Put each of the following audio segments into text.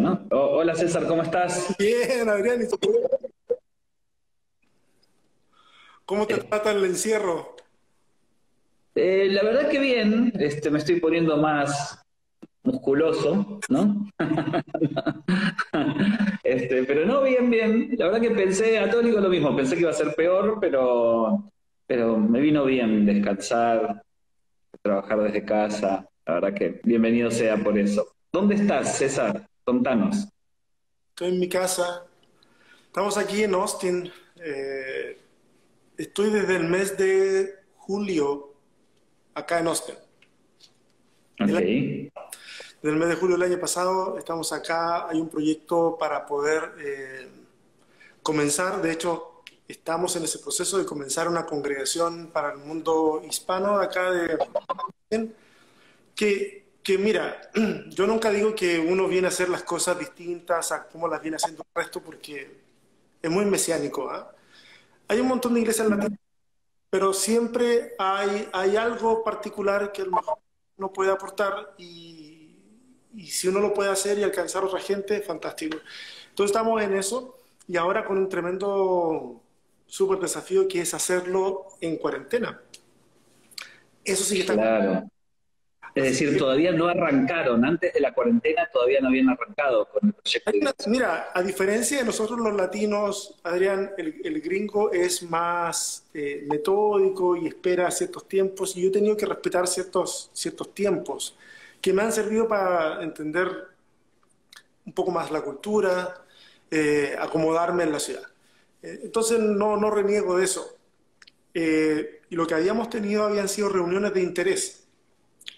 ¿no? Hola César, ¿cómo estás? Bien, Adrián, ¿y tú? ¿Cómo te Eh, trata el encierro? la verdad que bien, me estoy poniendo más musculoso, ¿no? Pero no, bien, bien. La verdad que pensé, a todo digo lo mismo, pensé que iba a ser peor, pero me vino bien descansar, trabajar desde casa. La verdad que bienvenido sea por eso. ¿Dónde estás, César? Contanos. Estoy en mi casa. Estamos aquí en Austin. Estoy desde el mes de julio acá en Austin. Ok. Desde el mes de julio del año pasado estamos acá. Hay un proyecto para poder comenzar. De hecho, estamos en ese proceso de comenzar una congregación para el mundo hispano de acá de Austin. Que mira, yo nunca digo que uno viene a hacer las cosas distintas a cómo las viene haciendo el resto porque es muy mesiánico, ¿ah? Hay un montón de iglesias latinas, pero siempre hay algo particular que a lo mejor uno puede aportar y si uno lo puede hacer y alcanzar a otra gente, fantástico. Entonces estamos en eso y ahora con un tremendo súper desafío que es hacerlo en cuarentena. Eso sí que está... Claro. Es Así decir, que todavía no arrancaron, antes de la cuarentena todavía no habían arrancado con el proyecto de iglesia. mira, a diferencia de nosotros los latinos, Adrián, el gringo es más metódico y espera ciertos tiempos y yo he tenido que respetar ciertos tiempos que me han servido para entender un poco más la cultura, acomodarme en la ciudad. Entonces no reniego de eso. Y lo que habíamos tenido habían sido reuniones de interés,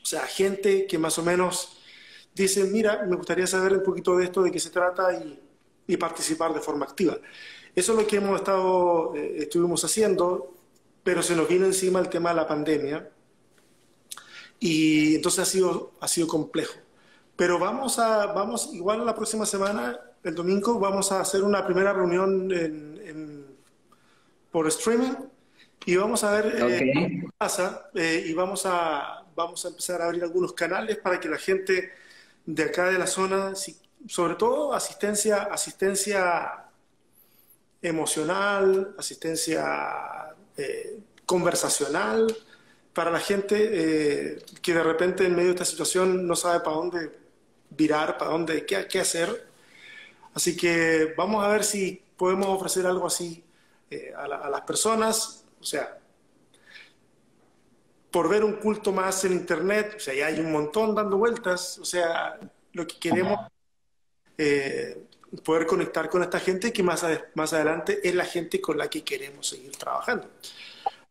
o sea, gente que más o menos dice, mira, me gustaría saber un poquito de esto, de qué se trata y participar de forma activa. Eso es lo que estuvimos haciendo, pero se nos vino encima el tema de la pandemia y entonces ha sido complejo. Pero vamos, igual la próxima semana, el domingo, vamos a hacer una primera reunión por streaming y vamos a ver Ok, qué pasa y vamos a empezar a abrir algunos canales para que la gente de acá de la zona, sobre todo asistencia emocional, asistencia conversacional, para la gente que de repente en medio de esta situación no sabe para dónde virar, para dónde, qué hacer. Así que vamos a ver si podemos ofrecer algo así a las personas, o sea, por ver un culto más en internet, o sea, ya hay un montón dando vueltas, o sea, lo que queremos eh, poder conectar con esta gente que más adelante es la gente con la que queremos seguir trabajando.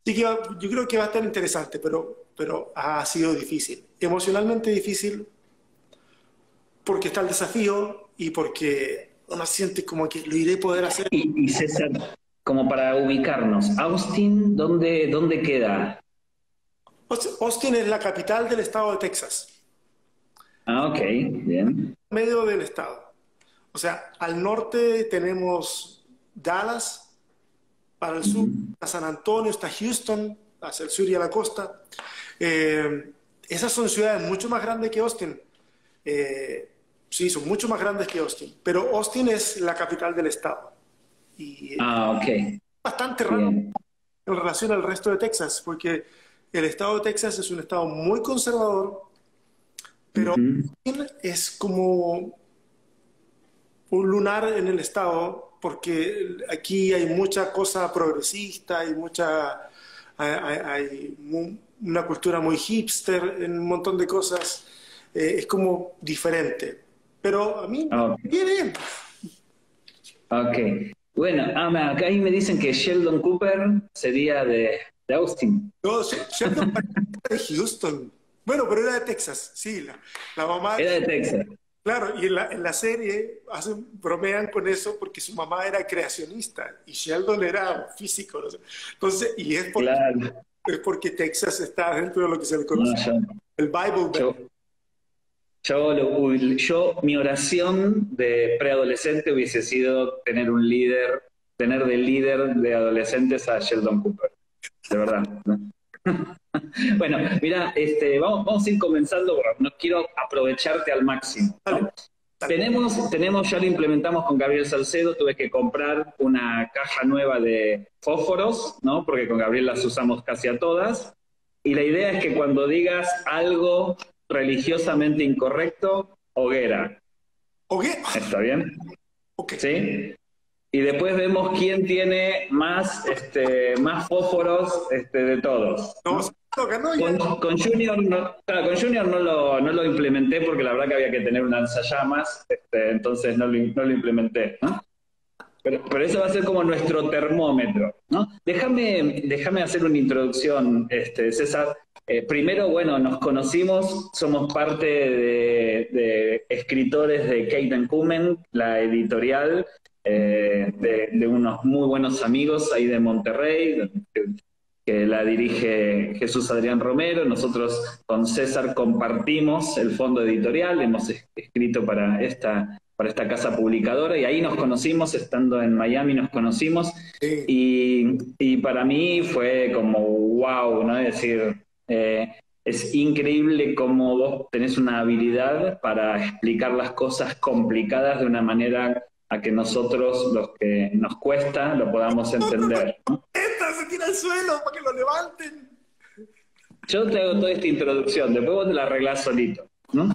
Así que yo creo que va a estar interesante, pero ha sido difícil, emocionalmente difícil porque está el desafío y porque uno siente como que lo iré a poder hacer. y César, como para ubicarnos, Austin, ¿dónde queda? Austin es la capital del estado de Texas, Ah, ok, bien. medio del estado. O sea, al norte tenemos Dallas, para el sur Ujú. está San Antonio, está Houston, hacia el sur y a la costa. Esas son ciudades mucho más grandes que Austin. Eh, sí, son mucho más grandes que Austin, pero Austin es la capital del estado. Y Ah, ok, bastante raro bien. en relación al resto de Texas, porque el estado de Texas es un estado muy conservador, pero Ujú. es como un lunar en el estado, porque aquí hay mucha cosa progresista, hay una cultura muy hipster en un montón de cosas, es como diferente. Pero a mí me Ok, viene bien. ok. Bueno, acá ahí me dicen que Sheldon Cooper sería de Austin. No, Sheldon era de Houston. Bueno, pero era de Texas, sí. La mamá, Era de Texas. claro, y en la serie bromean con eso porque su mamá era creacionista y Sheldon era físico. ¿No? Entonces, y Claro. es porque Texas está dentro de lo que se le No, conoce el Bible Belt. yo, mi oración de preadolescente hubiese sido tener de líder de adolescentes a Sheldon Cooper, de verdad, ¿no? Bueno, mira, vamos a ir comenzando, porque no quiero aprovecharte al máximo, Dale, ¿no? Ya lo implementamos con Gabriel Salcedo, tuve que comprar una caja nueva de fósforos, ¿no? Porque con Gabriel las usamos casi a todas. Y la idea es que cuando digas algo religiosamente incorrecto, hoguera. ¿Hoguera? ¿Está bien? Ok. ¿Sí? Y después vemos quién tiene más fósforos de todos, No, ¿no? ganó ya. Con Junior no, claro, con Junior no lo implementé porque la verdad que había que tener un lanzallamas, entonces no lo implementé, ¿no? Pero eso va a ser como nuestro termómetro, ¿no? Déjame hacer una introducción, César. Primero, bueno, nos conocimos, somos parte de escritores de Kate Kumen, la editorial, de unos muy buenos amigos ahí de Monterrey, que la dirige Jesús Adrián Romero. Nosotros con César compartimos el fondo editorial, hemos escrito para esta casa publicadora y ahí nos conocimos, estando en Miami nos conocimos Sí. y para mí fue como wow, ¿no? Es decir, es increíble cómo vos tenés una habilidad para explicar las cosas complicadas de una manera a que nosotros, los que nos cuesta, lo podamos entender, ¿no? Se tira al suelo para que lo levanten. Yo te hago toda esta introducción, después vos te la arreglás solito, ¿no?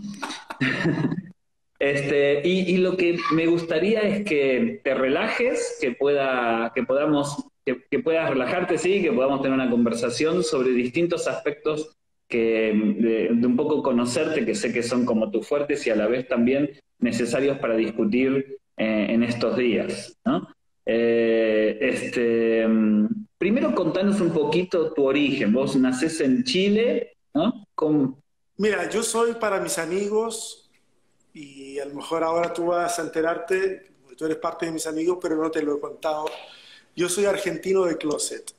Y lo que me gustaría es que te relajes, que puedas relajarte, sí, que podamos tener una conversación sobre distintos aspectos de un poco conocerte, que sé que son como tus fuertes y a la vez también necesarios para discutir en estos días, ¿no? Primero contanos un poquito tu origen. Vos nacés en Chile, ¿no? Mira, yo soy para mis amigos, y a lo mejor ahora tú vas a enterarte, porque tú eres parte de mis amigos, pero no te lo he contado. Yo soy argentino de closet.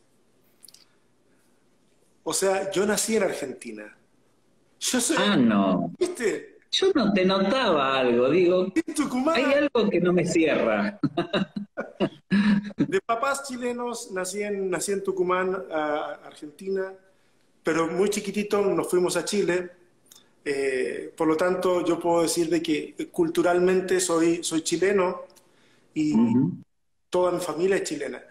O sea, yo nací en Argentina. Yo soy, No. ¿viste? Yo no te notaba algo, digo, En hay Tucumán, algo que no me cierra. de papás chilenos, nací en Tucumán, Argentina, pero muy chiquitito nos fuimos a Chile. Por lo tanto, yo puedo decir de que culturalmente soy chileno y Ujú. toda mi familia es chilena.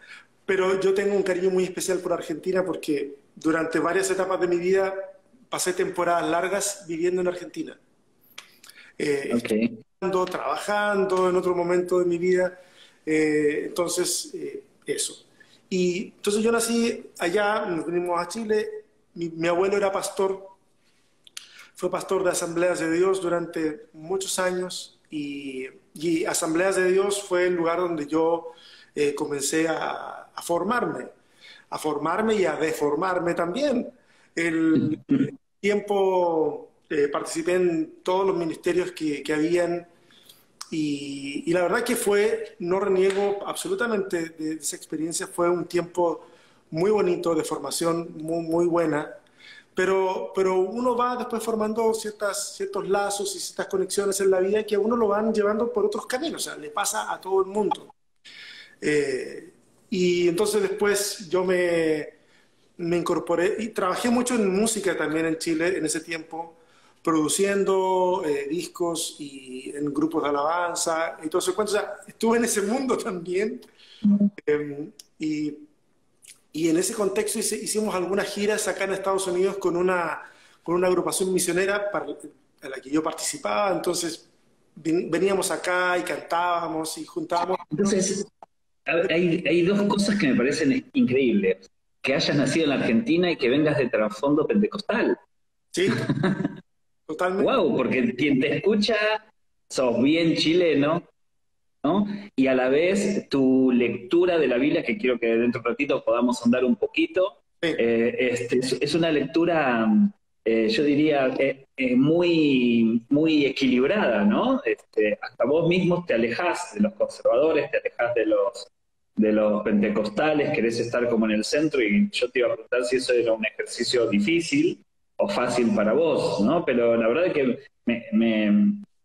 Pero yo tengo un cariño muy especial por Argentina porque durante varias etapas de mi vida pasé temporadas largas viviendo en Argentina. Ok. Estudiando, trabajando en otro momento de mi vida. Eso. Y entonces yo nací allá, nos venimos a Chile. Mi abuelo era pastor, fue pastor de Asambleas de Dios durante muchos años y Asambleas de Dios fue el lugar donde yo comencé a formarme y a deformarme también. El tiempo participé en todos los ministerios que habían y la verdad que fue, no reniego absolutamente de esa experiencia, fue un tiempo muy bonito de formación, muy buena. Pero uno va después formando ciertos lazos y ciertas conexiones en la vida que a uno lo van llevando por otros caminos, o sea, le pasa a todo el mundo. Eh, y entonces después me incorporé y trabajé mucho en música también en Chile en ese tiempo, produciendo discos y en grupos de alabanza y todo eso. O sea, estuve en ese mundo también. eh, y y en ese contexto hicimos algunas giras acá en Estados Unidos con una agrupación misionera a la que yo participaba. Entonces veníamos acá y cantábamos y juntábamos. Entonces, hay dos cosas que me parecen increíbles. Que hayas nacido en la Argentina y que vengas de trasfondo pentecostal. Sí, totalmente. Wow, porque quien te escucha, sos bien chileno, ¿no? Y a la vez tu lectura de la Biblia, que quiero que dentro de un ratito podamos andar un poquito, Sí. es una lectura, yo diría, muy equilibrada, ¿no? Hasta vos mismos te alejás de los conservadores, te alejás de los pentecostales, querés estar como en el centro y yo te iba a preguntar si eso era un ejercicio difícil o fácil para vos, ¿no? Pero la verdad es que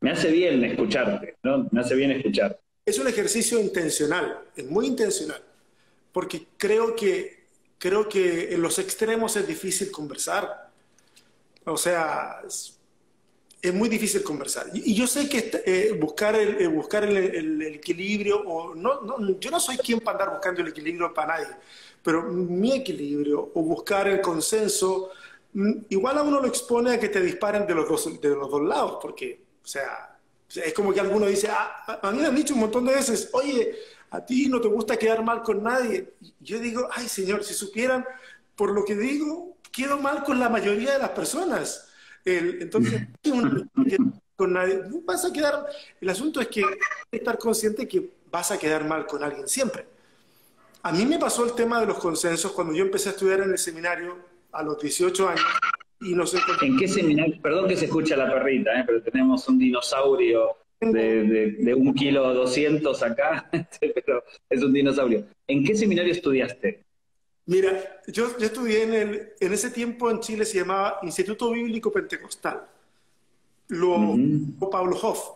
me hace bien escucharte, ¿no? Me hace bien escucharte. Es un ejercicio intencional, es muy intencional, porque creo que en los extremos es difícil conversar. O sea, es muy difícil conversar. Y yo sé que buscar el equilibrio, o yo no soy quien para andar buscando el equilibrio para nadie, pero mi equilibrio o buscar el consenso, igual a uno lo expone a que te disparen de los dos lados, porque, o sea, es como que alguno dice, a mí me han dicho un montón de veces, oye, a ti no te gusta quedar mal con nadie. Y yo digo, ay, señor, si supieran por lo que digo, quedo mal con la mayoría de las personas. Entonces, con nadie, no vas a quedar, el asunto es que hay que estar consciente que vas a quedar mal con alguien siempre. A mí me pasó el tema de los consensos cuando yo empecé a estudiar en el seminario a los 18 años y nos encontramos. ¿En qué seminario? Perdón que se escucha la perrita, pero tenemos un dinosaurio de 1,2 kilos acá, pero es un dinosaurio. ¿En qué seminario estudiaste? Mira, yo estudié en ese tiempo en Chile se llamaba Instituto Bíblico Pentecostal. Pablo Hoff.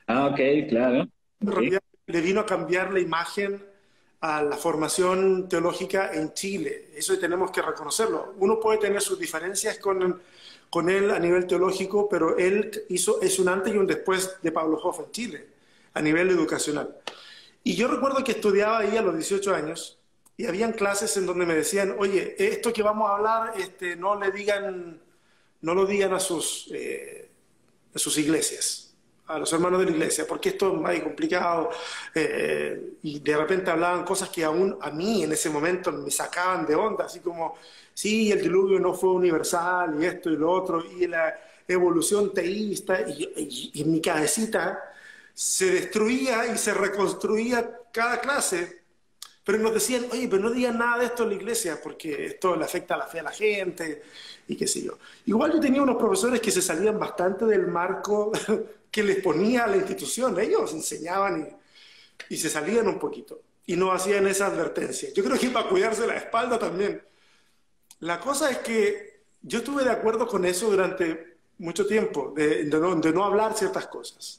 Ah, ok, claro. En realidad le vino a cambiar la imagen a la formación teológica en Chile. Eso tenemos que reconocerlo. Uno puede tener sus diferencias con él a nivel teológico, pero él es un antes y un después de Pablo Hoff en Chile, a nivel educacional. Y yo recuerdo que estudiaba ahí a los 18 años y habían clases en donde me decían, oye, esto que vamos a hablar, no lo digan a sus iglesias, a los hermanos de la iglesia, porque esto es más complicado. Y de repente hablaban cosas que aún a mí en ese momento me sacaban de onda, así como, sí, el diluvio no fue universal, y esto y lo otro, y la evolución teísta, y en mi cabecita se destruía y se reconstruía cada clase. Pero nos decían, oye, pero no digan nada de esto en la iglesia, porque esto le afecta a la fe a la gente, y qué sé yo. Igual yo tenía unos profesores que se salían bastante del marco que les ponía a la institución. Ellos enseñaban y se salían un poquito, y no hacían esa advertencia. Yo creo que para cuidarse la espalda también. La cosa es que yo estuve de acuerdo con eso durante mucho tiempo, de no hablar ciertas cosas.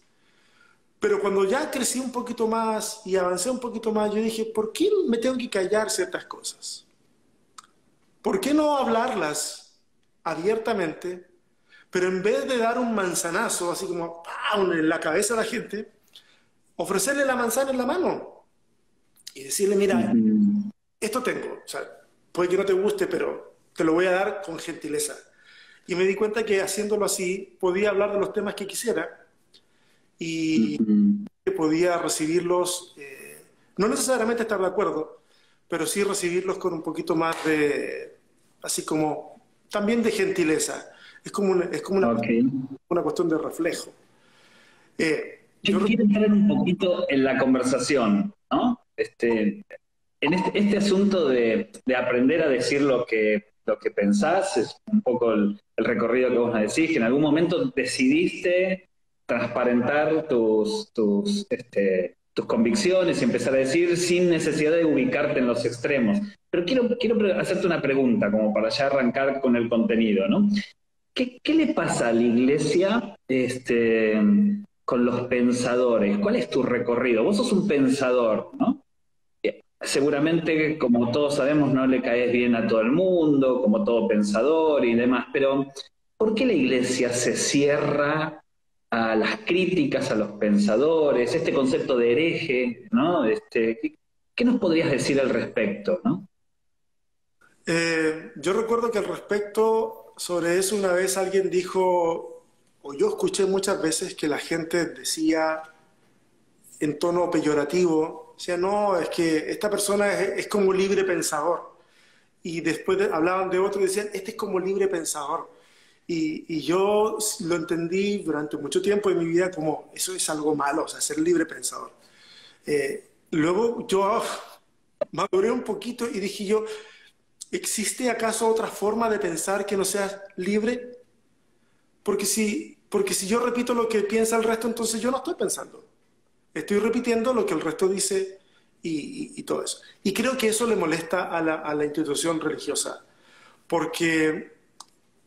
Pero cuando ya crecí un poquito más y avancé un poquito más, yo dije, ¿por qué me tengo que callar ciertas cosas? ¿Por qué no hablarlas abiertamente? Pero en vez de dar un manzanazo, así como ¡pam!, en la cabeza a la gente, ofrecerle la manzana en la mano y decirle, mira, esto tengo. O sea, puede que no te guste, pero te lo voy a dar con gentileza. Y me di cuenta que haciéndolo así, podía hablar de los temas que quisiera y podía recibirlos, no necesariamente estar de acuerdo, pero sí recibirlos con un poquito más de, así como, también de gentileza. Es como una cuestión de reflejo. Yo quiero entrar un poquito en la conversación, ¿no? En este asunto de aprender a decir lo que pensás, es un poco el recorrido que vos nos decís, que en algún momento decidiste transparentar tus convicciones y empezar a decir sin necesidad de ubicarte en los extremos. Pero quiero hacerte una pregunta, como para ya arrancar con el contenido, ¿no? ¿Qué le pasa a la iglesia con los pensadores? ¿Cuál es tu recorrido? Vos sos un pensador, ¿no? Seguramente, como todos sabemos, no le caes bien a todo el mundo, como todo pensador y demás, pero ¿por qué la iglesia se cierra a las críticas a los pensadores, este concepto de hereje, ¿no? ¿Qué nos podrías decir al respecto, no? Yo recuerdo que al respecto sobre eso una vez alguien dijo, o yo escuché muchas veces que la gente decía en tono peyorativo, decía, no, es que esta persona es como libre pensador. Y después hablaban de otro y decían, este es como libre pensador. Y yo lo entendí durante mucho tiempo en mi vida como eso es algo malo, o sea, ser libre pensador. Luego yo maduré un poquito y dije yo, ¿existe acaso otra forma de pensar que no sea libre? Porque si yo repito lo que piensa el resto, entonces yo no estoy pensando. Estoy repitiendo lo que el resto dice y todo eso. Y creo que eso le molesta a la institución religiosa, porque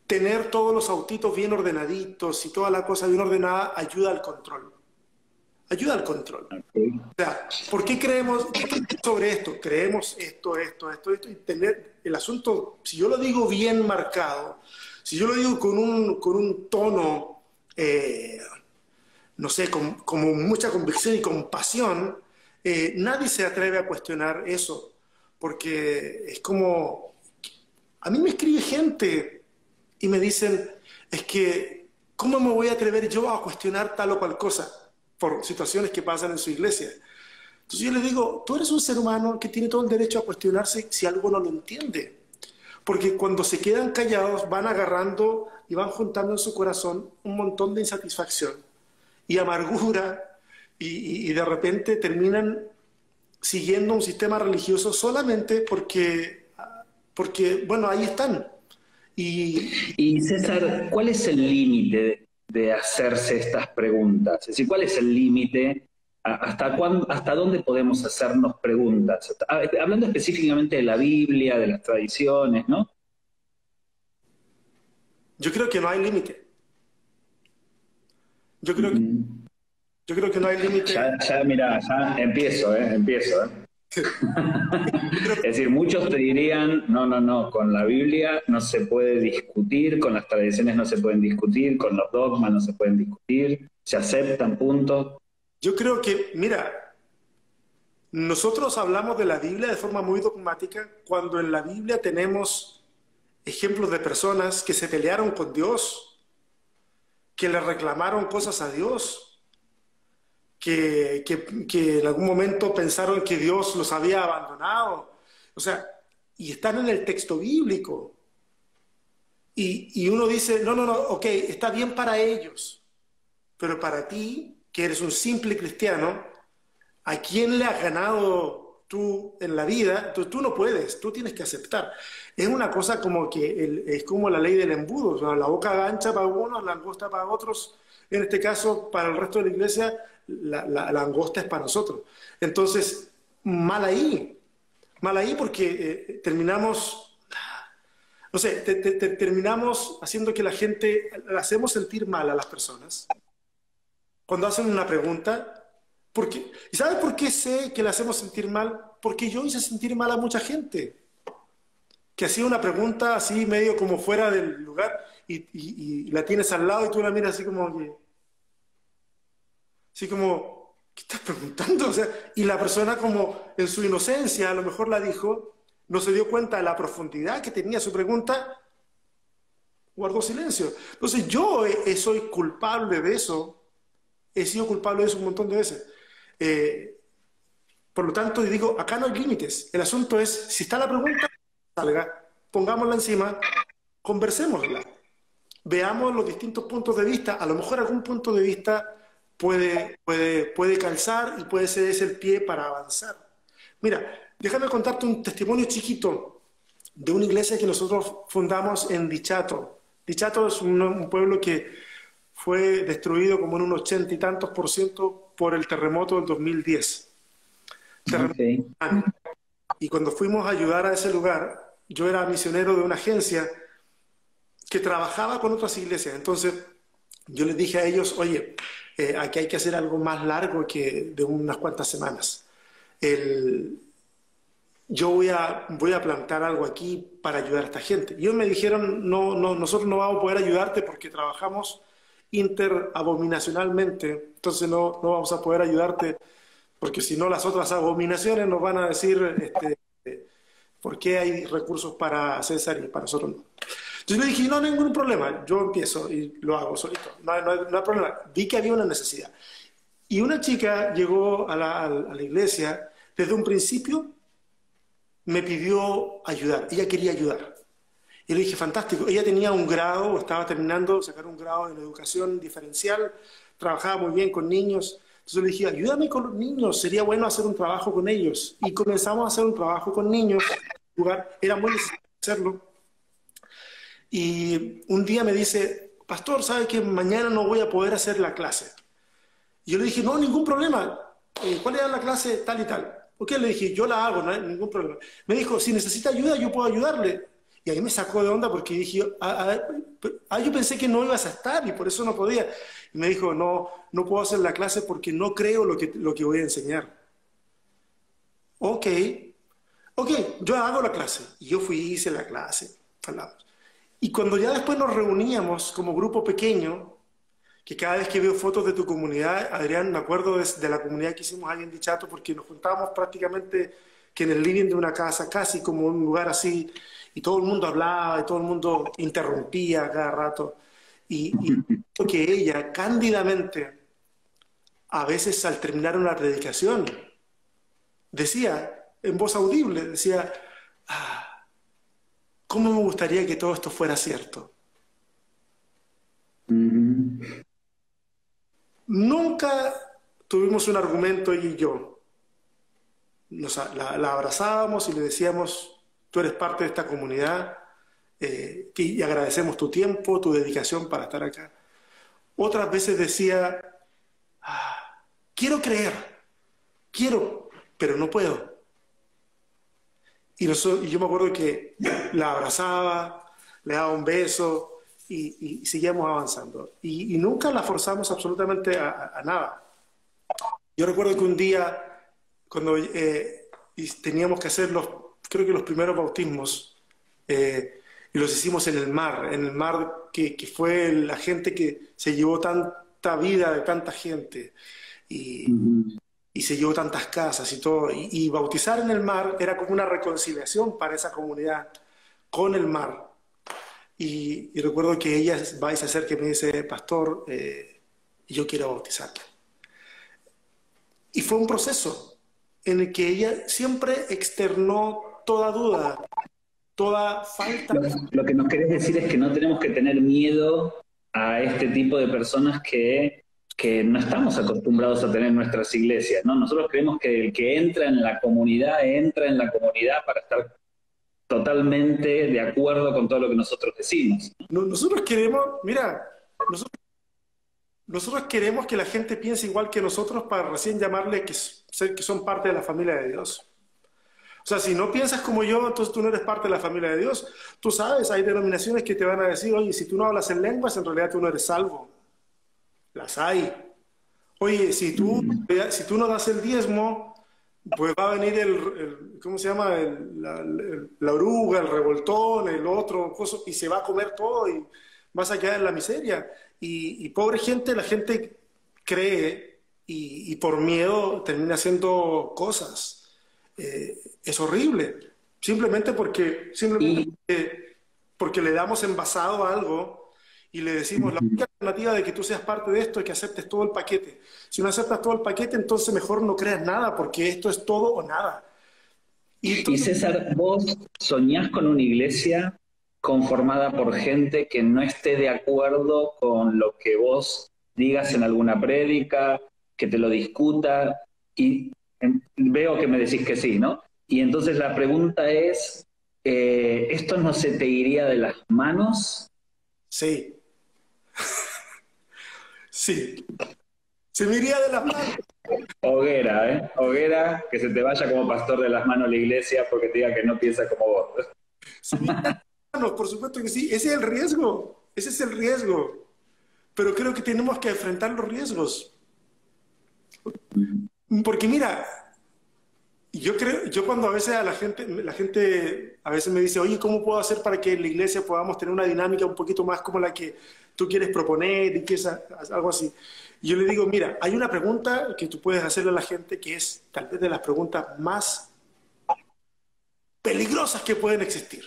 tener todos los autitos bien ordenaditos y toda la cosa bien ordenada ayuda al control. Ayuda al control. Okay. O sea, ¿por qué creemos sobre esto? Creemos esto, y tener el asunto, si yo lo digo bien marcado, Si yo lo digo con un tono, no sé, como mucha convicción y compasión, nadie se atreve a cuestionar eso, porque es como, a mí me escribe gente y me dicen, es que, ¿cómo me voy a atrever yo a cuestionar tal o cual cosa por situaciones que pasan en su iglesia? Entonces yo les digo, tú eres un ser humano que tiene todo el derecho a cuestionarse si algo no lo entiende. Porque cuando se quedan callados van agarrando y van juntando en su corazón un montón de insatisfacción y amargura y de repente terminan siguiendo un sistema religioso solamente porque bueno, ahí están. Y Y César, ¿cuál es el límite de hacerse estas preguntas? Es decir, ¿cuál es el límite? ¿Hasta dónde podemos hacernos preguntas? Hablando específicamente de la Biblia, de las tradiciones, ¿no? yo creo que no hay límite. Yo creo que, Mm. yo creo que no hay límite. Mira, ya empiezo. Es decir, muchos te dirían, no, no, no, con la Biblia no se puede discutir, con las tradiciones no se pueden discutir, con los dogmas no se pueden discutir, se aceptan, punto. Yo creo que, mira, nosotros hablamos de la Biblia de forma muy dogmática cuando en la Biblia tenemos ejemplos de personas que se pelearon con Dios, que le reclamaron cosas a Dios, que en algún momento pensaron que Dios los había abandonado. O sea, y están en el texto bíblico. Y uno dice, no, no, no, ok, está bien para ellos, pero para ti, que eres un simple cristiano, ¿a quién le has ganado tú en la vida? Tú no puedes, tú tienes que aceptar. Es una cosa como que es como la ley del embudo, o sea, la boca ancha para unos, la angosta para otros. En este caso, para el resto de la iglesia, la angosta es para nosotros. Entonces, mal ahí porque terminamos, no sé, terminamos haciendo que la gente, la hacemos sentir mal a las personas cuando hacen una pregunta. ¿Y sabes por qué sé que le hacemos sentir mal? Porque yo hice sentir mal a mucha gente que hacía una pregunta así medio como fuera del lugar y la tienes al lado y tú la miras así como, ¿qué estás preguntando? O sea, y la persona como en su inocencia a lo mejor la dijo, no se dio cuenta de la profundidad que tenía su pregunta, guardó silencio. Entonces yo soy culpable de eso, he sido culpable de eso un montón de veces. Eh, por lo tanto, digo, acá no hay límites. El asunto es, si está la pregunta, salga, pongámosla encima, conversémosla, veamos los distintos puntos de vista. A lo mejor algún punto de vista puede calzar y puede ser ese el pie para avanzar. Mira, déjame contarte un testimonio chiquito de una iglesia que nosotros fundamos en Dichato. Dichato es un pueblo que fue destruido como en un 80 y tantos por ciento por el terremoto del 2010. Okay. Y cuando fuimos a ayudar a ese lugar, yo era misionero de una agencia que trabajaba con otras iglesias. Entonces yo les dije a ellos, oye, aquí hay que hacer algo más largo que de unas cuantas semanas. Yo voy a plantar algo aquí para ayudar a esta gente. Y ellos me dijeron, no, no, nosotros no vamos a poder ayudarte porque trabajamos interabominacionalmente, entonces no vamos a poder ayudarte porque si no las otras abominaciones nos van a decir por qué hay recursos para César y para nosotros no. Entonces le dije, no, ningún problema, yo empiezo y lo hago solito, no hay problema. Vi que había una necesidad. Y una chica llegó a la iglesia, desde un principio me pidió ayudar, ella quería ayudar. Y le dije, fantástico, ella tenía un grado, estaba terminando de sacar un grado en educación diferencial, trabajaba muy bien con niños. Entonces le dije, ayúdame con los niños, sería bueno hacer un trabajo con ellos. Y comenzamos a hacer un trabajo con niños, era muy necesario hacerlo. Y un día me dice, pastor, ¿sabe que mañana no voy a poder hacer la clase? Y yo le dije, no, ningún problema. ¿Cuál era la clase? Tal y tal. Ok, le dije, yo la hago, no hay ningún problema. Me dijo, si necesita ayuda, yo puedo ayudarle. Y ahí me sacó de onda porque dije, yo pensé que no ibas a estar y por eso no podía. Y me dijo, no, no puedo hacer la clase porque no creo lo que voy a enseñar. Ok, yo hago la clase. Y yo fui y hice la clase. Y cuando ya después nos reuníamos como grupo pequeño, que cada vez que veo fotos de tu comunidad, Adrián, me acuerdo de la comunidad que hicimos ahí en Dichato, porque nos juntábamos prácticamente que en el living de una casa, casi como un lugar así, y todo el mundo hablaba, y todo el mundo interrumpía cada rato. Y que ella, cándidamente, a veces al terminar una predicación, decía, en voz audible, decía, ah, ¿cómo me gustaría que todo esto fuera cierto? Nunca tuvimos un argumento ella y yo. La abrazábamos y le decíamos, tú eres parte de esta comunidad y agradecemos tu tiempo, tu dedicación para estar acá. Otras veces decía, ah, quiero creer, quiero, pero no puedo. Y yo me acuerdo que la abrazaba, le daba un beso y seguíamos avanzando. Y nunca la forzamos absolutamente a nada. Yo recuerdo que un día, cuando y teníamos que hacer creo que los primeros bautismos, y los hicimos en el mar que fue la gente que se llevó tanta vida de tanta gente y se llevó tantas casas y todo. Y bautizar en el mar era como una reconciliación para esa comunidad con el mar. Y recuerdo que ella va y se acerca y me dice, pastor, yo quiero bautizarle. Y fue un proceso en el que ella siempre externó toda duda, toda falta. Lo que nos querés decir es que no tenemos que tener miedo a este tipo de personas que no estamos acostumbrados a tener en nuestras iglesias, ¿no? Nosotros creemos que el que entra en la comunidad para estar totalmente de acuerdo con todo lo que nosotros decimos. Nosotros queremos, mira, nosotros queremos que la gente piense igual que nosotros para recién llamarle que son parte de la familia de Dios. O sea, si no piensas como yo, entonces tú no eres parte de la familia de Dios. Tú sabes, hay denominaciones que te van a decir, oye, si tú no hablas en lenguas, en realidad tú no eres salvo. Las hay. Oye, si tú no das el diezmo, pues va a venir ¿cómo se llama? La oruga, el revoltón, el otro, y se va a comer todo y vas a quedar en la miseria. Y pobre gente, la gente cree y por miedo termina haciendo cosas. Es horrible, porque le damos envasado a algo y le decimos, la única alternativa de que tú seas parte de esto es que aceptes todo el paquete. Si no aceptas todo el paquete, entonces mejor no creas nada, porque esto es todo o nada. Y César, ¿vos soñás con una iglesia conformada por gente que no esté de acuerdo con lo que vos digas en alguna prédica, que te lo discuta? Y veo que me decís que sí, ¿no? Y entonces la pregunta es, ¿esto no se te iría de las manos? Sí. Sí. Se me iría de las manos. Hoguera, ¿eh? Hoguera, que se te vaya como pastor de las manos la iglesia porque te diga que no piensa como vos. Se me iría de las manos, por supuesto que sí. Ese es el riesgo. Ese es el riesgo. Pero creo que tenemos que enfrentar los riesgos. Porque mira, yo cuando a veces la gente a veces me dice, oye, ¿cómo puedo hacer para que en la iglesia podamos tener una dinámica un poquito más como la que tú quieres proponer y que es algo así? Y yo le digo, mira, hay una pregunta que tú puedes hacerle a la gente que es tal vez de las preguntas más peligrosas que pueden existir.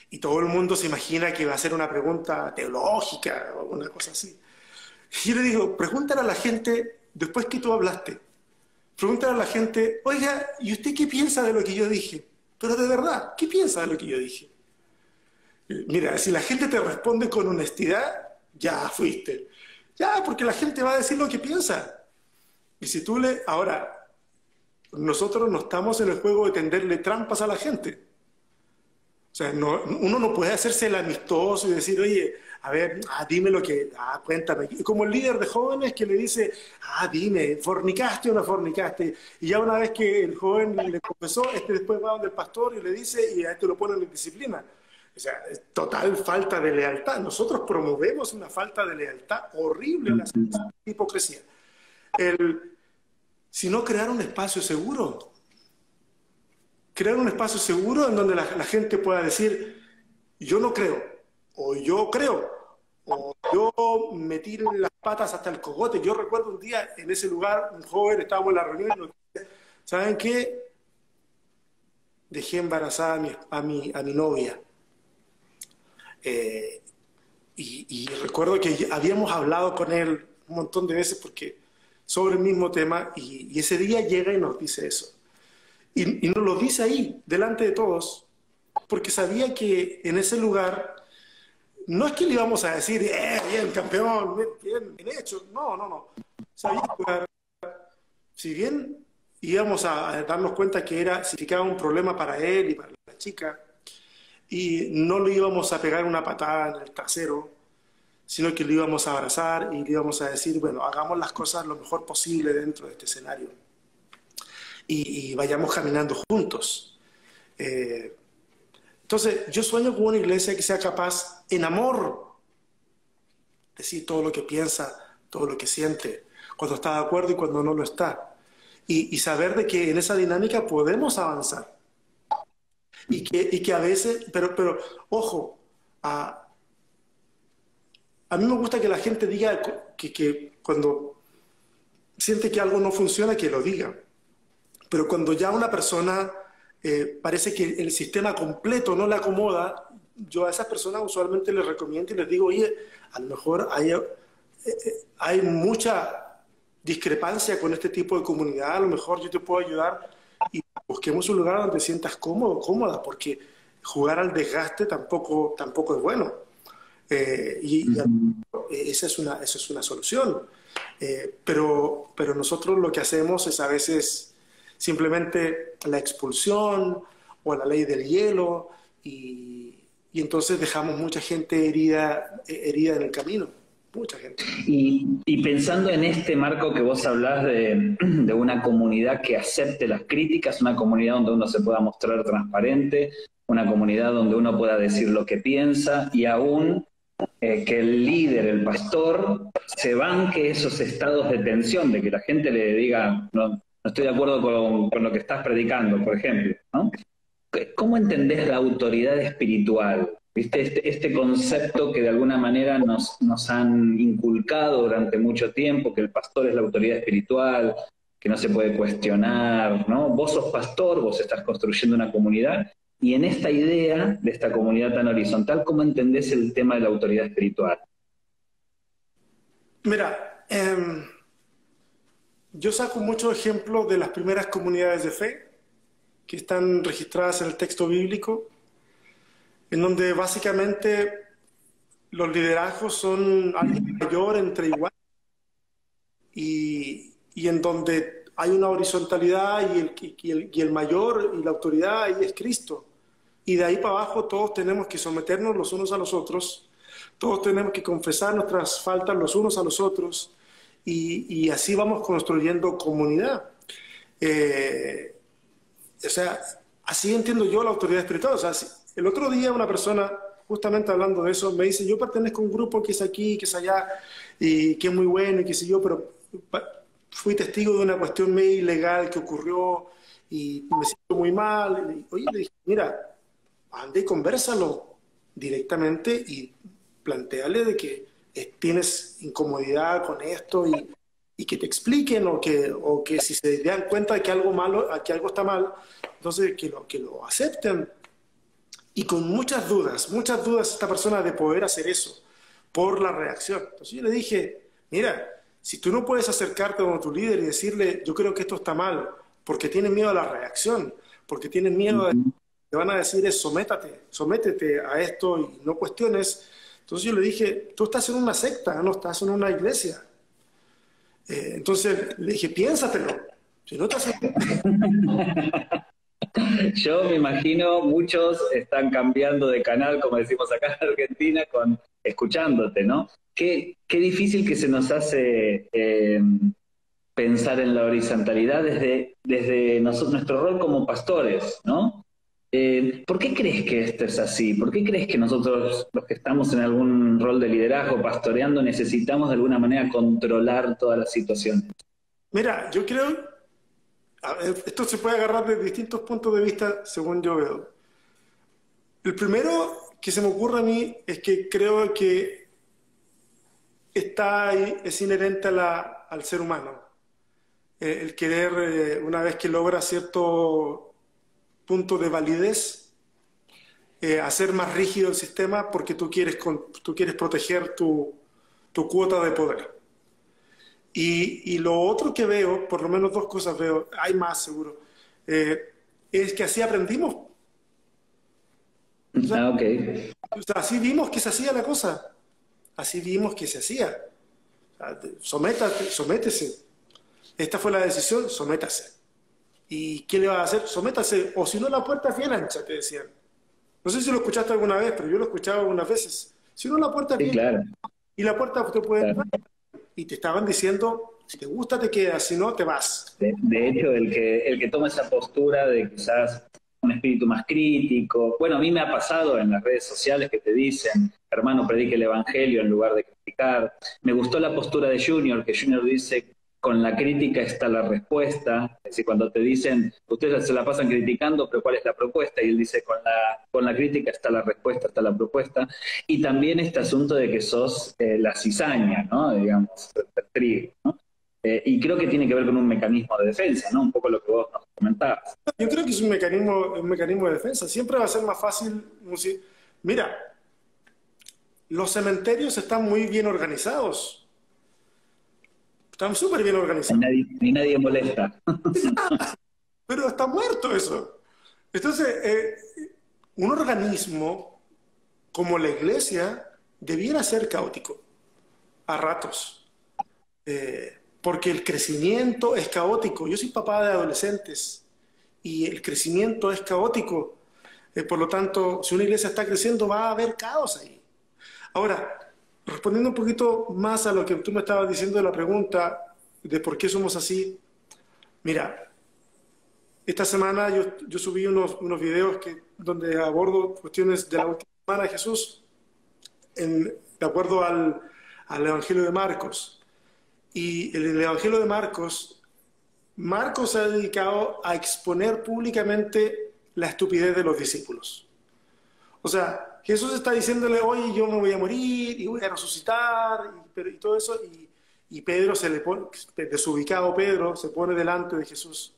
Y todo el mundo se imagina que va a ser una pregunta teológica o una cosa así. Y yo le digo, pregúntale a la gente, después que tú hablaste, pregúntale a la gente, oiga, ¿y usted qué piensa de lo que yo dije? Pero de verdad, ¿qué piensa de lo que yo dije? Mira, si la gente te responde con honestidad, ya fuiste. Ya, porque la gente va a decir lo que piensa. Y si tú Ahora, nosotros no estamos en el juego de tenderle trampas a la gente. O sea, uno no puede hacerse el amistoso y decir, oye, a ver, dime cuéntame. Como el líder de jóvenes que le dice, dime, ¿fornicaste o no fornicaste? Y ya una vez que el joven le confesó, después va donde el pastor y le dice, y a lo ponen en disciplina. O sea, es total falta de lealtad. Nosotros promovemos una falta de lealtad horrible en la hipocresía. Sino crear un espacio seguro. Crear un espacio seguro en donde la gente pueda decir, yo no creo, o yo creo, o yo metí las patas hasta el cogote. Yo recuerdo un día en ese lugar, un joven, estábamos en la reunión y nos dice, ¿saben qué? Dejé embarazada a mi novia. Eh, y recuerdo que habíamos hablado con él un montón de veces porque sobre el mismo tema y ese día llega y nos dice eso. Y nos lo dice ahí, delante de todos, porque sabía que en ese lugar no es que le íbamos a decir, bien, campeón, bien hecho. No, no, no. Sabía que si bien íbamos a darnos cuenta que significaba un problema para él y para la chica, y no le íbamos a pegar una patada en el trasero, sino que le íbamos a abrazar y le íbamos a decir, bueno, hagamos las cosas lo mejor posible dentro de este escenario y vayamos caminando juntos. Eh, entonces, yo sueño con una iglesia que sea capaz, en amor, decir todo lo que piensa, todo lo que siente, cuando está de acuerdo y cuando no lo está. Y saber de que en esa dinámica podemos avanzar. Y que a veces, pero ojo, a mí me gusta que la gente diga que cuando siente que algo no funciona, que lo diga. Pero cuando ya una persona parece que el sistema completo no le acomoda, yo a esas personas usualmente les recomiendo y les digo, oye, a lo mejor hay mucha discrepancia con este tipo de comunidad, a lo mejor yo te puedo ayudar y busquemos un lugar donde te sientas cómodo, cómoda, porque jugar al desgaste tampoco es bueno. Esa es una solución. Pero nosotros lo que hacemos es a veces simplemente la expulsión o la ley del hielo y entonces dejamos mucha gente herida en el camino, mucha gente. Y pensando en este marco que vos hablás de una comunidad que acepte las críticas, una comunidad donde uno se pueda mostrar transparente, una comunidad donde uno pueda decir lo que piensa y aún que el líder, el pastor, se banque esos estados de tensión, de que la gente le diga, no estoy de acuerdo con lo que estás predicando, por ejemplo, ¿no? ¿Cómo entendés la autoridad espiritual? ¿Viste? Este concepto que de alguna manera nos han inculcado durante mucho tiempo, que el pastor es la autoridad espiritual, que no se puede cuestionar, ¿no? Vos sos pastor, vos estás construyendo una comunidad, y en esta idea de esta comunidad tan horizontal, ¿cómo entendés el tema de la autoridad espiritual? Mira, yo saco muchos ejemplos de las primeras comunidades de fe que están registradas en el texto bíblico, en donde básicamente los liderazgos son alguien mayor entre iguales y en donde hay una horizontalidad y el mayor y la autoridad ahí es Cristo. Y de ahí para abajo todos tenemos que someternos los unos a los otros, todos tenemos que confesar nuestras faltas los unos a los otros y así vamos construyendo comunidad. O sea, así entiendo yo la autoridad espiritual. O sea, el otro día una persona, justamente hablando de eso, me dice, yo pertenezco a un grupo que es aquí, que es allá, y que es muy bueno, y qué sé yo, pero fui testigo de una cuestión medio ilegal que ocurrió y me siento muy mal. Y, oye, le dije, mira, anda y convérsalo directamente y planteale de que tienes incomodidad con esto y que te expliquen o que si se dan cuenta de que algo malo, que algo está mal, entonces que lo acepten. Y con muchas dudas esta persona de poder hacer eso por la reacción. Entonces yo le dije, mira, si tú no puedes acercarte a tu líder y decirle, yo creo que esto está mal, porque tienes miedo a la reacción, porque tienes miedo a... Te van a decir es sométete a esto y no cuestiones. Entonces yo le dije, tú estás en una secta, no estás en una iglesia. Entonces le dije, piénsatelo. Si no estás Yo me imagino muchos están cambiando de canal, como decimos acá en Argentina, escuchándote, ¿no? Qué difícil que se nos hace pensar en la horizontalidad desde nuestro rol como pastores, ¿no? ¿Por qué crees que esto es así? ¿Por qué crees que nosotros, los que estamos en algún rol de liderazgo, pastoreando, necesitamos de alguna manera controlar todas las situaciones? Mira, yo creo, esto se puede agarrar de distintos puntos de vista según yo veo. El primero, que se me ocurre a mí es que creo que está ahí, es inherente al ser humano. El querer, una vez que logra cierto punto de validez, hacer más rígido el sistema porque tú quieres proteger tu cuota de poder. Y lo otro que veo, por lo menos dos cosas veo, hay más seguro, es que así aprendimos. O sea, Ah, ok. así vimos que se hacía la cosa. Así vimos que se hacía. O sea, sométese. Esta fue la decisión, sométase. ¿Y qué le va a hacer? Sométase. O si no, la puerta es bien ancha, te decían. No sé si lo escuchaste alguna vez, pero yo lo he escuchado algunas veces. Si no, la puerta es Sí, bien claro, y la puerta te puede claro. entrar. Y te estaban diciendo, si te gusta te quedas, si no te vas. De hecho, el que toma esa postura de quizás un espíritu más crítico, bueno, a mí me ha pasado en las redes sociales que te dicen, hermano, predique el evangelio en lugar de criticar. Me gustó la postura de Junior, que Junior dice, con la crítica está la respuesta. Es decir, cuando te dicen, ustedes se la pasan criticando, pero ¿cuál es la propuesta? Y él dice, con la crítica está la respuesta, está la propuesta. Y también este asunto de que sos la cizaña, ¿no? Digamos, el trigo, ¿no? Y creo que tiene que ver con un mecanismo de defensa, ¿no? Un poco lo que vos nos comentabas. Yo creo que es un mecanismo de defensa. Siempre va a ser más fácil. Mira, los cementerios están muy bien organizados. Están súper bien organizados. Ni nadie molesta. Pero está muerto eso. Entonces, un organismo como la iglesia debiera ser caótico a ratos. Porque el crecimiento es caótico. Yo soy papá de adolescentes y el crecimiento es caótico. Por lo tanto, si una iglesia está creciendo, va a haber caos ahí. Ahora, respondiendo un poquito más a lo que tú me estabas diciendo de la pregunta de por qué somos así, mira, esta semana yo subí unos videos donde abordo cuestiones de la última semana de Jesús de acuerdo al Evangelio de Marcos. Y en el Evangelio de Marcos, Marcos se ha dedicado a exponer públicamente la estupidez de los discípulos. O sea, Jesús está diciéndole, oye, yo me voy a morir y voy a resucitar y todo eso. Y Pedro se le pone, desubicado Pedro, se pone delante de Jesús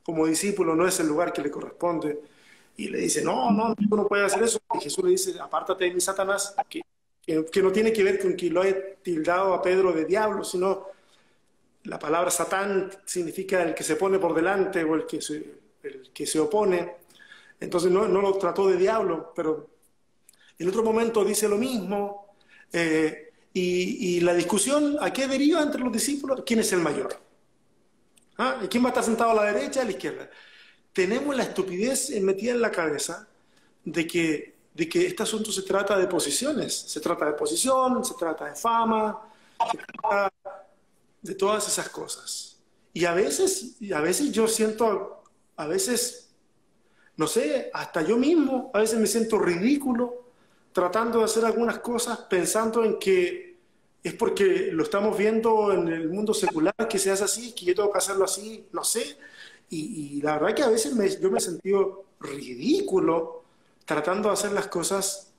como discípulo, no es el lugar que le corresponde. Y le dice, no, tú no puedes hacer eso. Y Jesús le dice, apártate de mí, Satanás, que no tiene que ver con que lo haya tildado a Pedro de diablo, sino la palabra Satán significa el que se pone por delante o el que se opone. Entonces no lo trató de diablo, pero en otro momento dice lo mismo. Y la discusión, ¿a qué deriva entre los discípulos? ¿Quién es el mayor? ¿Ah? ¿Quién va a estar sentado a la derecha o a la izquierda? Tenemos la estupidez metida en la cabeza de que este asunto se trata de posiciones. Se trata de posición, se trata de fama, se trata de todas esas cosas. Y a veces yo siento, a veces, no sé, hasta yo mismo, a veces me siento ridículo tratando de hacer algunas cosas pensando en que es porque lo estamos viendo en el mundo secular, que se hace así, que yo tengo que hacerlo así, no sé. Y la verdad que a veces yo me he sentido ridículo tratando de hacer las cosas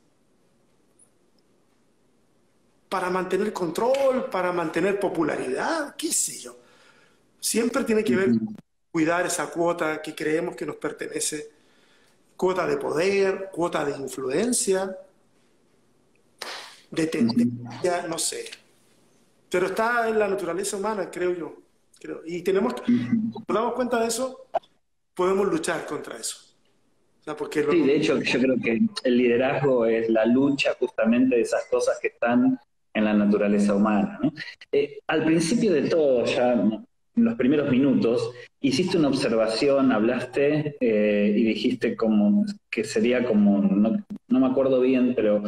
para mantener control, para mantener popularidad, qué sé yo. Siempre tiene que ver con cuidar esa cuota que creemos que nos pertenece, cuota de poder, cuota de influencia, de tendencia, no sé. Pero está en la naturaleza humana, creo yo. Y tenemos que, cuando nos damos cuenta de eso, podemos luchar contra eso. O sea, porque Sí, de hecho, yo creo que el liderazgo es la lucha justamente de esas cosas que están en la naturaleza humana, ¿no? Al principio de todo, ya en los primeros minutos, hiciste una observación, hablaste y dijiste como que sería como, no me acuerdo bien, pero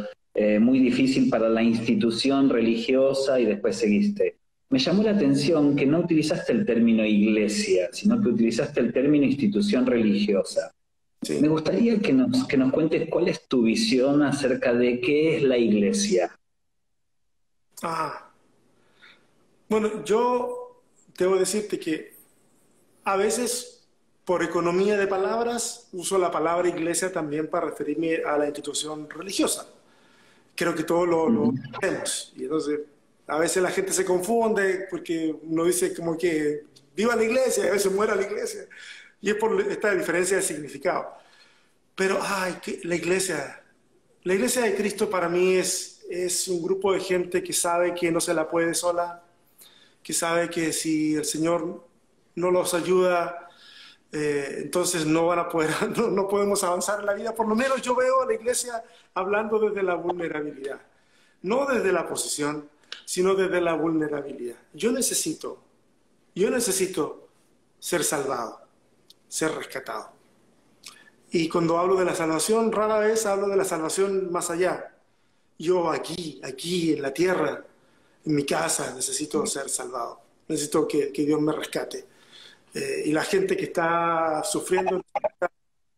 muy difícil para la institución religiosa y después seguiste. Me llamó la atención que no utilizaste el término iglesia, sino que utilizaste el término institución religiosa. sí. Me gustaría que nos cuentes cuál es tu visión acerca de qué es la iglesia. Ah. Bueno, yo debo decirte que a veces, por economía de palabras, uso la palabra iglesia también para referirme a la institución religiosa. creo que todos lo hacemos. Y entonces, a veces la gente se confunde porque uno dice como que viva la iglesia, y a veces muera la iglesia. Y es por esta diferencia de significado. Pero, ay, la iglesia de Cristo para mí es un grupo de gente que sabe que no se la puede sola, que sabe que si el Señor no los ayuda, entonces no van a poder, no podemos avanzar en la vida. Por lo menos yo veo a la iglesia hablando desde la vulnerabilidad, no desde la posición, sino desde la vulnerabilidad. Yo necesito ser salvado, ser rescatado. Y cuando hablo de la salvación, rara vez hablo de la salvación más allá. Yo aquí en la tierra, en mi casa, necesito ser salvado. Necesito que Dios me rescate. Y la gente que está sufriendo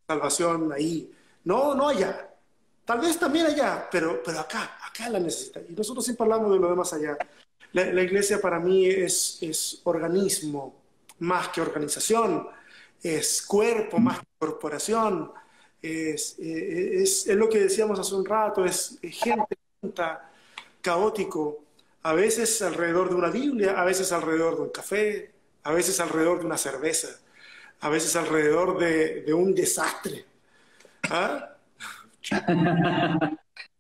salvación ahí, no allá. Tal vez también allá, pero acá la necesita. Y nosotros siempre hablamos de lo demás allá. La iglesia para mí es organismo más que organización, es cuerpo más que corporación, es lo que decíamos hace un rato, es gente junta, caótico, a veces alrededor de una Biblia, a veces alrededor de un café, a veces alrededor de una cerveza, a veces alrededor de un desastre. ¿Ah?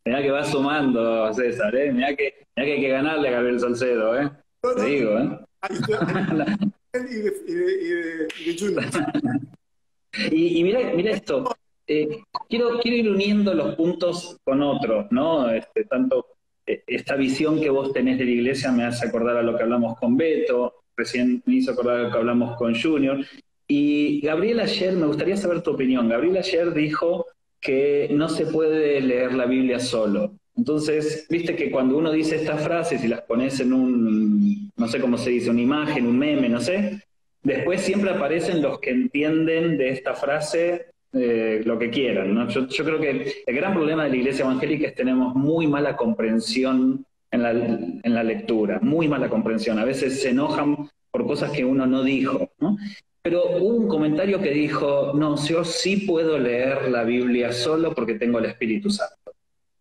Mirá que va sumando, César, ¿eh? Mirá que hay que ganarle a Gabriel Salcedo, ¿eh? Te digo, ¿eh? Y de Junior. Y mira esto, quiero ir uniendo los puntos con otros, ¿no? Tanto esta visión que vos tenés de la iglesia me hace acordar a lo que hablamos con Beto, recién me hizo acordar a lo que hablamos con Junior. Y Gabriel ayer, me gustaría saber tu opinión. Gabriel ayer dijo que no se puede leer la Biblia solo. Entonces, viste que cuando uno dice estas frases y las pones en no sé cómo se dice, una imagen, un meme, no sé, después siempre aparecen los que entienden de esta frase lo que quieran, ¿no? Yo creo que el gran problema de la iglesia evangélica es que tenemos muy mala comprensión en la lectura, muy mala comprensión. A veces se enojan por cosas que uno no dijo, ¿no? Pero hubo un comentario que dijo, no, yo sí puedo leer la Biblia solo porque tengo el Espíritu Santo.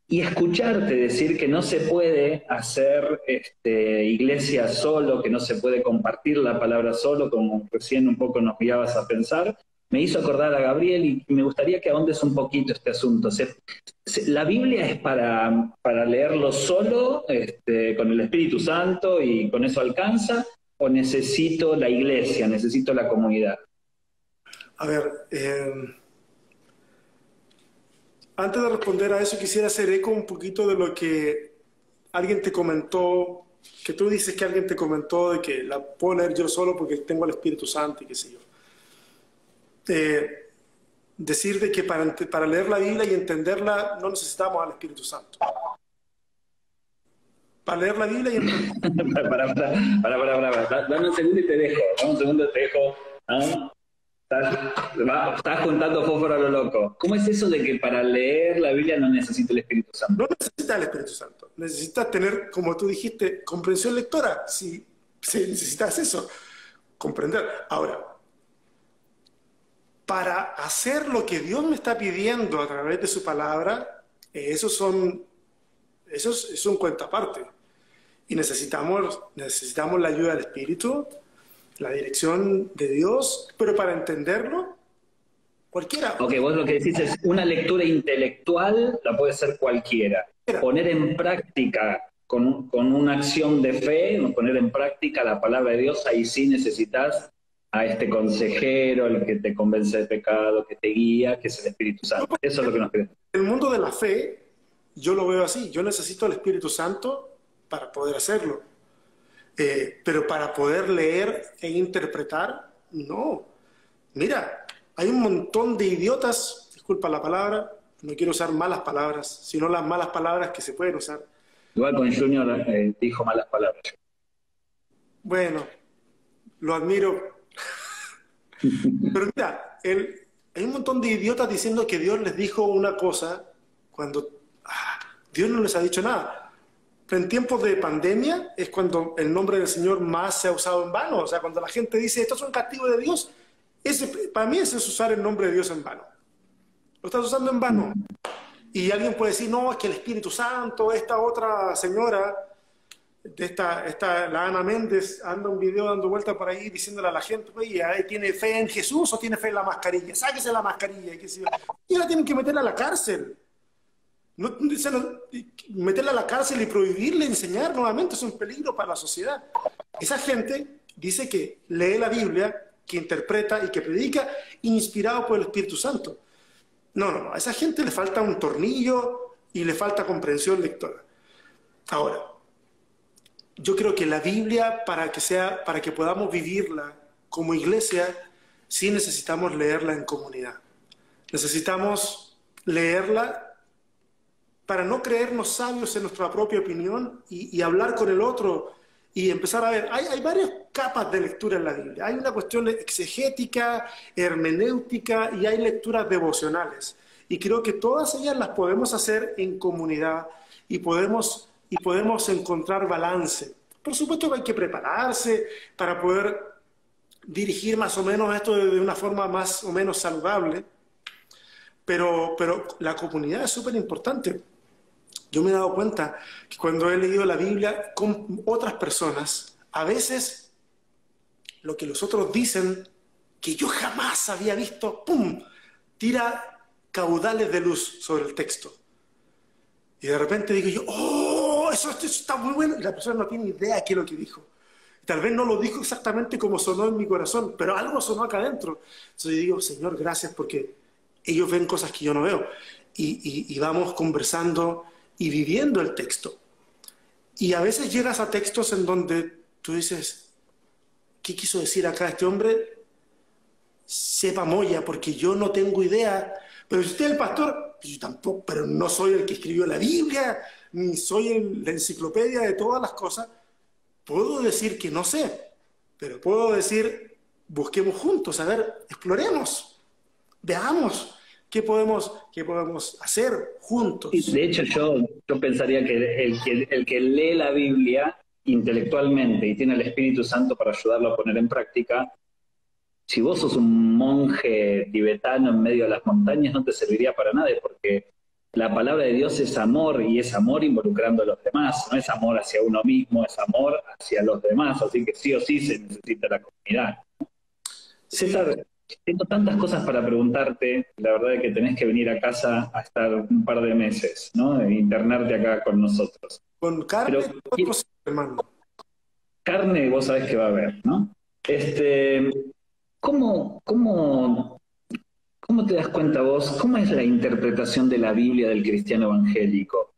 Y escucharte decir que no se puede hacer iglesia solo, que no se puede compartir la palabra solo, como recién un poco nos guiabas a pensar, me hizo acordar a Gabriel y me gustaría que ahondes un poquito este asunto. ¿La Biblia es para leerlo solo, con el Espíritu Santo y con eso alcanza? ¿O necesito la iglesia, necesito la comunidad? A ver, antes de responder a eso, quisiera hacer eco un poquito de lo que alguien te comentó, que tú dices que alguien te comentó de que la puedo leer yo solo porque tengo el Espíritu Santo y qué sé yo. Decir de que para leer la Biblia y entenderla no necesitamos al Espíritu Santo. Para leer la Biblia y entenderla. Para. Dame un segundo y te dejo. Dame un segundo y te dejo. ¿Ah? Estás juntando fósforo a lo loco. ¿Cómo es eso de que para leer la Biblia no necesita el Espíritu Santo? No necesitas el Espíritu Santo. Necesitas tener, como tú dijiste, comprensión lectora. Si necesitas eso, comprender. Ahora, para hacer lo que Dios me está pidiendo a través de su palabra, eso es un cuento aparte. Y necesitamos la ayuda del Espíritu, la dirección de Dios, pero para entenderlo, cualquiera. Ok, vos lo que decís es una lectura intelectual, la puede ser cualquiera. Poner en práctica, con una acción de fe, poner en práctica la palabra de Dios, ahí sí necesitas a este consejero, el que te convence de pecado, que te guía, que es el Espíritu Santo. Eso es lo que nos queremos. En el mundo de la fe, yo lo veo así. Yo necesito el Espíritu Santo para poder hacerlo. Pero para poder leer e interpretar, no. Mira, hay un montón de idiotas, disculpa la palabra, no quiero usar malas palabras, sino las malas palabras que se pueden usar. Igual con Junior dijo malas palabras. Bueno, lo admiro. Pero mira, hay un montón de idiotas diciendo que Dios les dijo una cosa cuando Dios no les ha dicho nada. En tiempos de pandemia es cuando el nombre del Señor más se ha usado en vano. O sea, cuando la gente dice, esto es un castigo de Dios, para mí eso es usar el nombre de Dios en vano. Lo estás usando en vano. Y alguien puede decir, no, es que el Espíritu Santo, esta otra señora, la Ana Méndez, anda un video dando vuelta por ahí diciéndole a la gente, oye, ¿tiene fe en Jesús o tiene fe en la mascarilla? Sáquese la mascarilla. Y ahora tienen que meterla a la cárcel. Meterla a la cárcel y prohibirle enseñar nuevamente es un peligro para la sociedad. Esa gente dice que lee la Biblia, que interpreta y que predica inspirado por el Espíritu Santo. No, a esa gente le falta un tornillo y le falta comprensión lectora. Ahora, yo creo que la Biblia, para que podamos vivirla como iglesia, sí necesitamos leerla en comunidad. Necesitamos leerla para no creernos sabios en nuestra propia opinión y hablar con el otro y empezar a ver. Hay varias capas de lectura en la Biblia. Hay una cuestión exegética, hermenéutica y hay lecturas devocionales. Y creo que todas ellas las podemos hacer en comunidad y podemos encontrar balance. Por supuesto que hay que prepararse para poder dirigir más o menos esto de una forma más o menos saludable, pero la comunidad es súper importante. Yo me he dado cuenta que cuando he leído la Biblia con otras personas, a veces lo que los otros dicen, que yo jamás había visto, ¡pum!, tira caudales de luz sobre el texto. Y de repente digo yo, ¡oh, eso está muy bueno! Y la persona no tiene idea de qué es lo que dijo. Tal vez no lo dijo exactamente como sonó en mi corazón, pero algo sonó acá adentro. Entonces yo digo, Señor, gracias, porque ellos ven cosas que yo no veo. Y vamos conversando y viviendo el texto. Y a veces llegas a textos en donde tú dices, ¿qué quiso decir acá este hombre? Sepa moya, porque yo no tengo idea. Pero si usted es el pastor, yo tampoco, pero no soy el que escribió la Biblia, ni soy la enciclopedia de todas las cosas. Puedo decir que no sé, pero puedo decir, busquemos juntos, a ver, exploremos, veamos qué podemos hacer juntos. Y de hecho, yo pensaría que el que lee la Biblia intelectualmente y tiene el Espíritu Santo para ayudarlo a poner en práctica, si vos sos un monje tibetano en medio de las montañas, no te serviría para nada, porque la palabra de Dios es amor, y es amor involucrando a los demás, no es amor hacia uno mismo, es amor hacia los demás, así que sí o sí se necesita la comunidad. César, tengo tantas cosas para preguntarte, la verdad es que tenés que venir a casa a estar un par de meses, ¿no? E internarte acá con nosotros. Con carne, pero, hermano. Carne vos sabés que va a haber, ¿no? ¿Cómo te das cuenta vos? ¿Cómo es la interpretación de la Biblia del cristiano evangélico?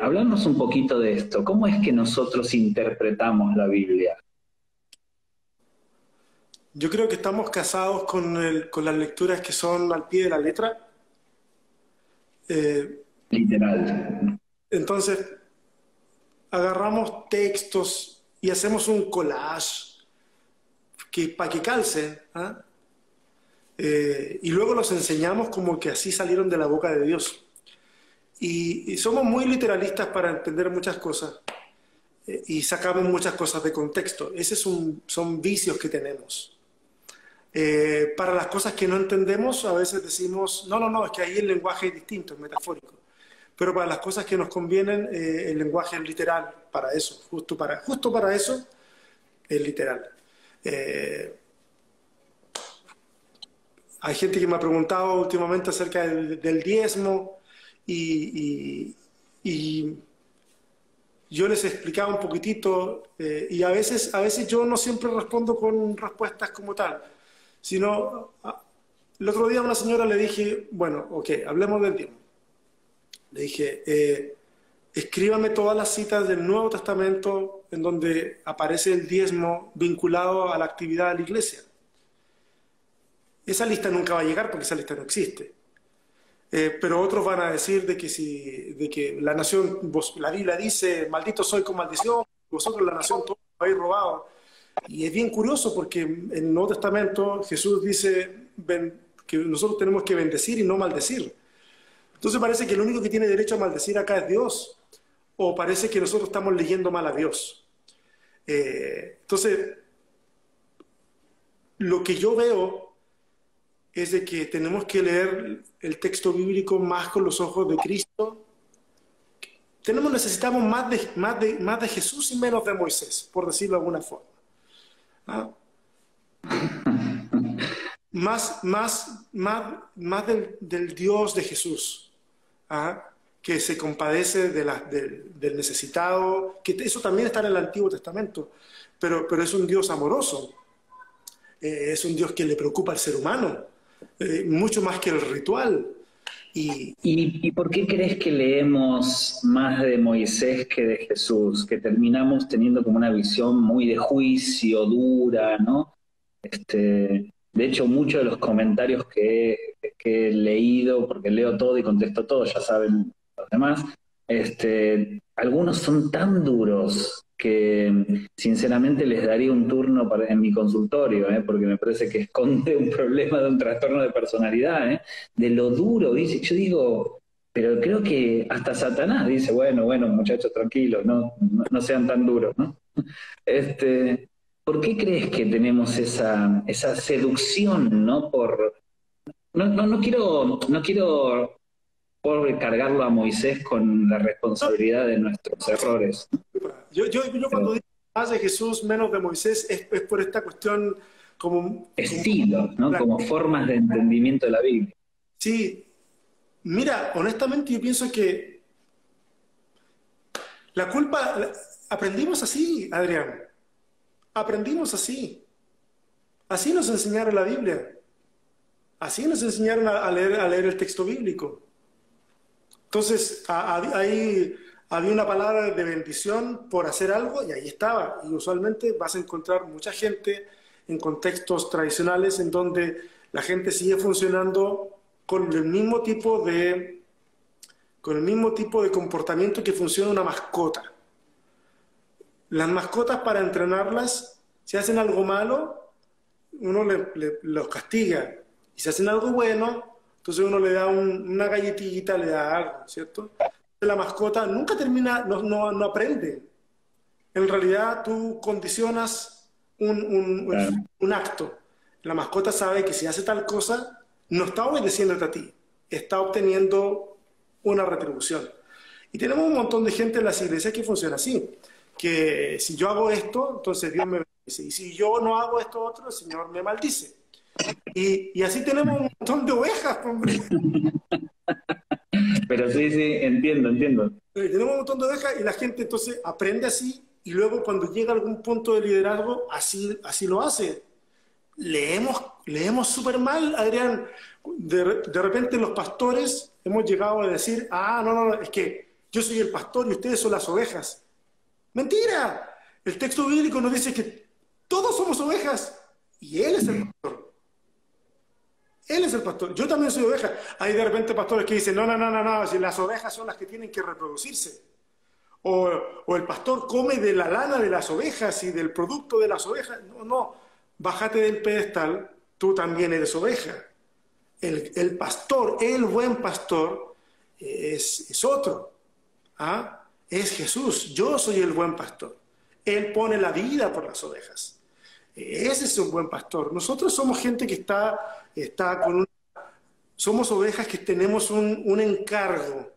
Hablarnos un poquito de esto. ¿Cómo es que nosotros interpretamos la Biblia? Yo creo que estamos casados con las lecturas que son al pie de la letra. Literal. Entonces, agarramos textos y hacemos un collage para que calcen, y luego los enseñamos como que así salieron de la boca de Dios. Y somos muy literalistas para entender muchas cosas, y sacamos muchas cosas de contexto. Esos son vicios que tenemos. Para las cosas que no entendemos, a veces decimos, no, es que ahí el lenguaje es distinto, es metafórico. Pero para las cosas que nos convienen, el lenguaje es literal, para eso, justo para eso, es literal. Hay gente que me ha preguntado últimamente acerca del diezmo y yo les he explicado un poquitito, y a veces yo no siempre respondo con respuestas como tal, sino el otro día a una señora le dije, bueno, ok, hablemos del diezmo. Le dije, escríbame todas las citas del Nuevo Testamento en donde aparece el diezmo vinculado a la actividad de la iglesia. Esa lista nunca va a llegar porque esa lista no existe. Pero otros van a decir de que la nación, la Biblia dice, maldito soy con maldición, vosotros la nación todos habéis robado. Y es bien curioso porque en el Nuevo Testamento Jesús dice que nosotros tenemos que bendecir y no maldecir. Entonces parece que el único que tiene derecho a maldecir acá es Dios, o parece que nosotros estamos leyendo mal a Dios. Entonces, lo que yo veo es de que tenemos que leer el texto bíblico más con los ojos de Cristo. Necesitamos más de Jesús y menos de Moisés, por decirlo de alguna forma. ¿Ah? Más del Dios de Jesús, ¿ah? Que se compadece del necesitado, que eso también está en el Antiguo Testamento, pero es un Dios amoroso, es un Dios que le preocupa al ser humano, mucho más que el ritual. ¿Y por qué crees que leemos más de Moisés que de Jesús? Que terminamos teniendo como una visión muy de juicio, dura, ¿no? De hecho, muchos de los comentarios que he leído, porque leo todo y contesto todo, ya saben los demás, algunos son tan duros que sinceramente les daría un turno en mi consultorio, porque me parece que esconde un problema de un trastorno de personalidad, de lo duro, dice. Yo digo, pero creo que hasta Satanás dice, bueno, muchachos, tranquilos, no sean tan duros, ¿no? ¿Por qué crees que tenemos esa seducción, ¿no? No quiero por cargarlo a Moisés con la responsabilidad de nuestros errores. Yo cuando digo más de Jesús, menos de Moisés, es por esta cuestión como... Estilos, ¿no? Como formas de entendimiento de la Biblia. Sí. Mira, honestamente yo pienso que la culpa... Aprendimos así, Adrián. Aprendimos así. Así nos enseñaron la Biblia. Así nos enseñaron a leer el texto bíblico. Entonces, ahí había una palabra de bendición por hacer algo y ahí estaba. Y usualmente vas a encontrar mucha gente en contextos tradicionales en donde la gente sigue funcionando con el mismo tipo de comportamiento que funciona una mascota. Las mascotas, para entrenarlas, si hacen algo malo, uno los castiga. Y si hacen algo bueno, entonces uno le da una galletita, le da algo, ¿cierto? La mascota nunca termina, no aprende. En realidad tú condicionas un acto. La mascota sabe que si hace tal cosa, no está obedeciéndote a ti, está obteniendo una retribución. Y tenemos un montón de gente en las iglesias que funciona así, que si yo hago esto, entonces Dios me bendice, y si yo no hago esto otro, el Señor me maldice. Y así tenemos un montón de ovejas, hombre. Pero sí, entiendo. Tenemos un montón de ovejas y la gente entonces aprende así y luego cuando llega a algún punto de liderazgo, así lo hace. Leemos súper mal, Adrián. De repente los pastores hemos llegado a decir, no, es que yo soy el pastor y ustedes son las ovejas. ¡Mentira! El texto bíblico nos dice que todos somos ovejas y Él es el pastor. Él es el pastor. Yo también soy oveja. Hay de repente pastores que dicen, no, si las ovejas son las que tienen que reproducirse. O el pastor come de la lana de las ovejas y del producto de las ovejas. No, bájate del pedestal, tú también eres oveja. El pastor, el buen pastor, es otro. Es Jesús. Yo soy el buen pastor. Él pone la vida por las ovejas. Ese es un buen pastor. Nosotros somos gente que está con somos ovejas que tenemos un encargo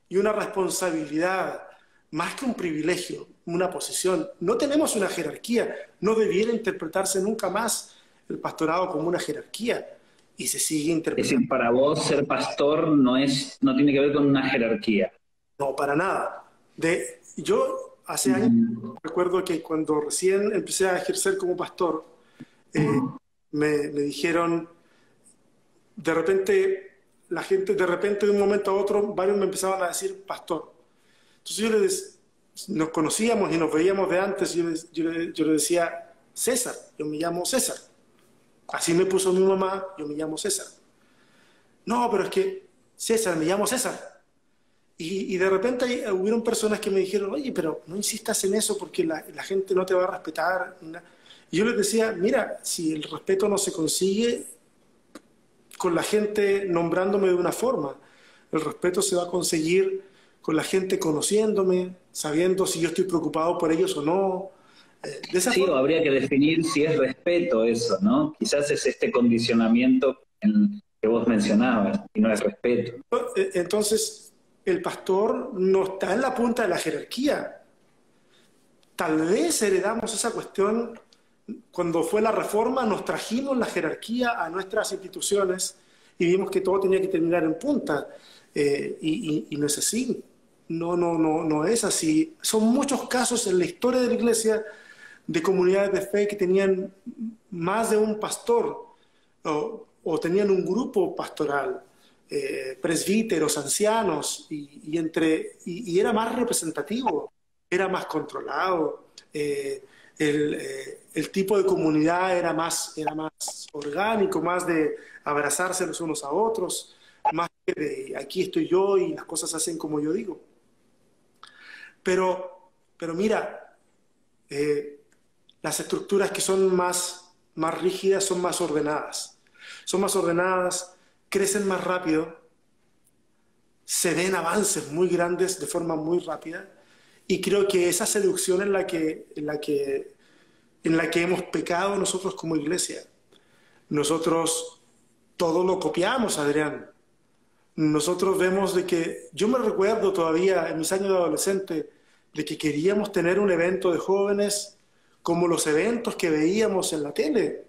y una responsabilidad, más que un privilegio, una posición. No tenemos una jerarquía. No debiera interpretarse nunca más el pastorado como una jerarquía. Y se sigue interpretando. Es decir, para vos ser pastor no tiene que ver con una jerarquía. No, para nada. Yo hace años recuerdo que cuando recién empecé a ejercer como pastor, me dijeron, de repente, la gente, de un momento a otro, varios me empezaban a decir pastor. Entonces nos conocíamos y nos veíamos de antes, yo le decía César, yo me llamo César. Así me puso mi mamá, yo me llamo César. No, pero es que César, me llamo César. Y de repente hubieron personas que me dijeron, oye, pero no insistas en eso porque la gente no te va a respetar. Y yo les decía, mira, si el respeto no se consigue con la gente nombrándome de una forma, el respeto se va a conseguir con la gente conociéndome, sabiendo si yo estoy preocupado por ellos o no. Sí, o habría que definir si es respeto eso, ¿no? Quizás es este condicionamiento que vos mencionabas, y no es respeto. Entonces, el pastor no está en la punta de la jerarquía. Tal vez heredamos esa cuestión cuando fue la reforma, nos trajimos la jerarquía a nuestras instituciones y vimos que todo tenía que terminar en punta. Y no es así. No es así. Son muchos casos en la historia de la iglesia de comunidades de fe que tenían más de un pastor o tenían un grupo pastoral, presbíteros, ancianos, y era más representativo, era más controlado. El tipo de comunidad era más orgánico, más de abrazarse los unos a otros, más que de aquí estoy yo y las cosas se hacen como yo digo. Pero mira, las estructuras que son más rígidas son más ordenadas. Son más ordenadas, crecen más rápido, se ven avances muy grandes de forma muy rápida. Y creo que esa seducción en la que hemos pecado nosotros como iglesia. Nosotros todo lo copiamos, Adrián. Nosotros vemos de que, yo me recuerdo todavía en mis años de adolescente, de que queríamos tener un evento de jóvenes como los eventos que veíamos en la tele.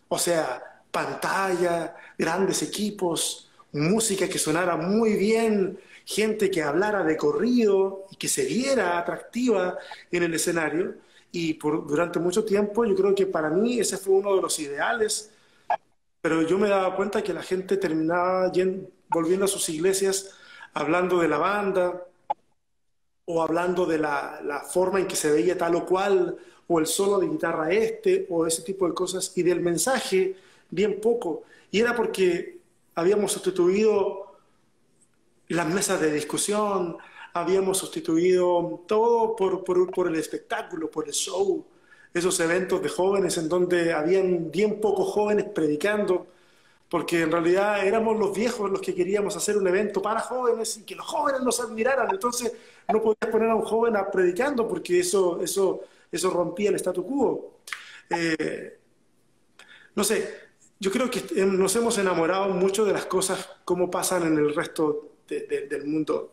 O sea, pantalla, grandes equipos, música que sonara muy bien, gente que hablara de corrido y que se viera atractiva en el escenario. Y durante mucho tiempo yo creo que para mí ese fue uno de los ideales, pero yo me daba cuenta que la gente terminaba volviendo a sus iglesias hablando de la banda o hablando de la forma en que se veía tal o cual, o el solo de guitarra o ese tipo de cosas, y del mensaje bien poco. Y era porque habíamos sustituido las mesas de discusión, habíamos sustituido todo por el espectáculo, por el show, esos eventos de jóvenes en donde habían bien pocos jóvenes predicando, porque en realidad éramos los viejos los que queríamos hacer un evento para jóvenes y que los jóvenes nos admiraran. Entonces no podías poner a un joven predicando porque eso rompía el statu quo. No sé, yo creo que nos hemos enamorado mucho de las cosas como pasan en el resto del mundo.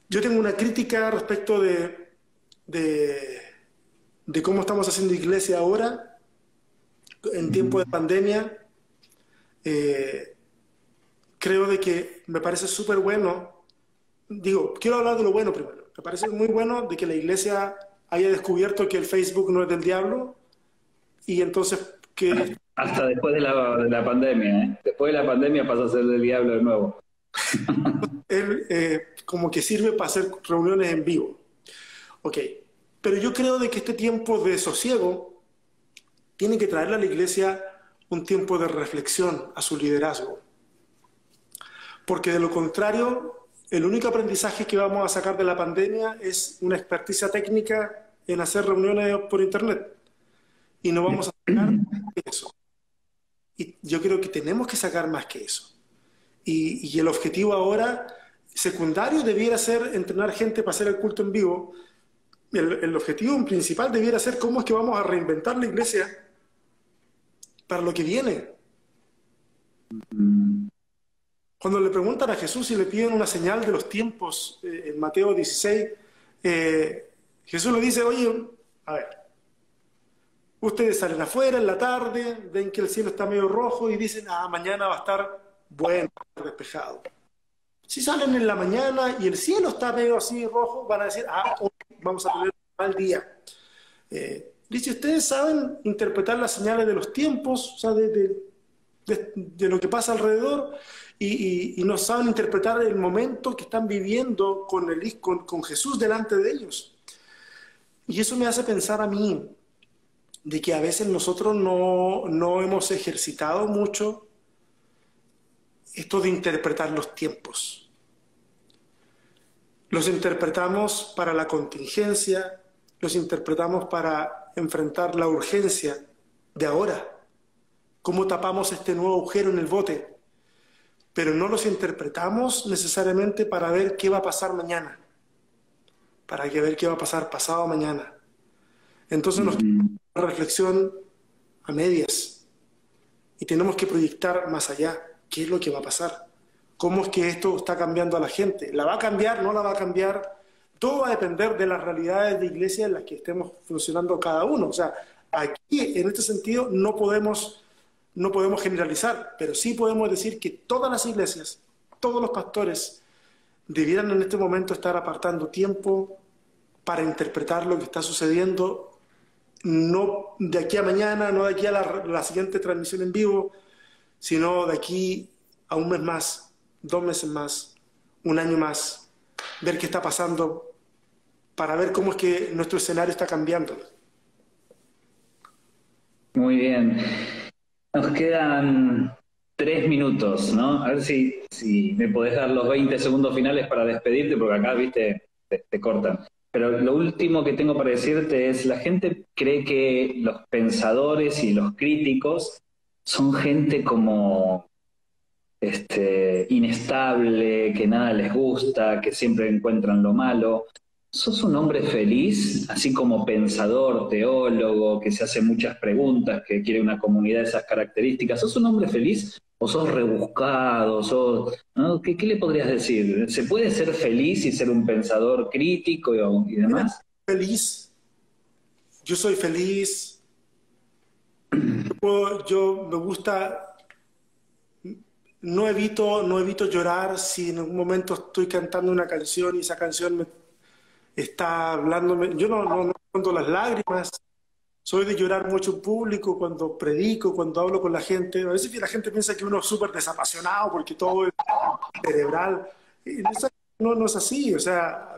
Yo tengo una crítica respecto de cómo estamos haciendo iglesia ahora, en tiempo de pandemia. Creo de que me parece súper bueno. Digo, quiero hablar de lo bueno primero. Me parece muy bueno de que la iglesia haya descubierto que el Facebook no es del diablo y entonces que... Hasta después de la pandemia, ¿eh? Después de la pandemia pasa a ser del diablo de nuevo. Él como que sirve para hacer reuniones en vivo. Ok, pero yo creo de que este tiempo de sosiego tiene que traerle a la iglesia un tiempo de reflexión a su liderazgo. Porque de lo contrario, el único aprendizaje que vamos a sacar de la pandemia es una experticia técnica en hacer reuniones por internet. Y no vamos a sacar más que eso. Y yo creo que tenemos que sacar más que eso. Y el objetivo ahora, secundario, debiera ser entrenar gente para hacer el culto en vivo. El objetivo principal debiera ser cómo es que vamos a reinventar la iglesia para lo que viene. Cuando le preguntan a Jesús y le piden una señal de los tiempos, en Mateo 16, Jesús le dice, oye, a ver, ustedes salen afuera en la tarde, ven que el cielo está medio rojo y dicen, mañana va a estar bueno, despejado. Si salen en la mañana y el cielo está medio así rojo, van a decir, hoy vamos a tener un mal día. Dice, ustedes saben interpretar las señales de los tiempos, o sea, de lo que pasa alrededor, y no saben interpretar el momento que están viviendo con Jesús delante de ellos. Y eso me hace pensar a mí de que a veces nosotros no hemos ejercitado mucho esto de interpretar los tiempos. Los interpretamos para la contingencia, los interpretamos para enfrentar la urgencia de ahora. ¿Cómo tapamos este nuevo agujero en el bote? Pero no los interpretamos necesariamente para ver qué va a pasar mañana, para ver qué va a pasar pasado mañana. Entonces nos queda una reflexión a medias. y tenemos que proyectar más allá. ¿Qué es lo que va a pasar? ¿Cómo es que esto está cambiando a la gente? ¿La va a cambiar? ¿No la va a cambiar? Todo va a depender de las realidades de iglesia en las que estemos funcionando cada uno. O sea, aquí, en este sentido, no podemos generalizar, pero sí podemos decir que todas las iglesias, todos los pastores, debieran en este momento estar apartando tiempo para interpretar lo que está sucediendo, no de aquí a mañana, no de aquí a la siguiente transmisión en vivo, sino de aquí a un mes más, 2 meses más, un año más, ver qué está pasando, para ver cómo es que nuestro escenario está cambiando. Muy bien. Nos quedan 3 minutos, ¿no? A ver si me podés dar los 20 segundos finales para despedirte, porque acá, viste, te cortan. Pero lo último que tengo para decirte es, la gente cree que los pensadores y los críticos son gente como inestable, que nada les gusta, que siempre encuentran lo malo. ¿Sos un hombre feliz, así como pensador, teólogo, que se hace muchas preguntas, que quiere una comunidad de esas características? ¿Sos un hombre feliz o sos rebuscado? ¿No? ¿Qué le podrías decir? ¿Se puede ser feliz y ser un pensador crítico y Mira, demás? feliz, yo soy feliz, yo me gusta, no evito llorar si en algún momento estoy cantando una canción y esa canción me está hablándome. Yo no escondo las lágrimas, soy de llorar mucho en público cuando predico, cuando hablo con la gente. A veces la gente piensa que uno es súper desapasionado porque todo es cerebral. Y no es así, o sea,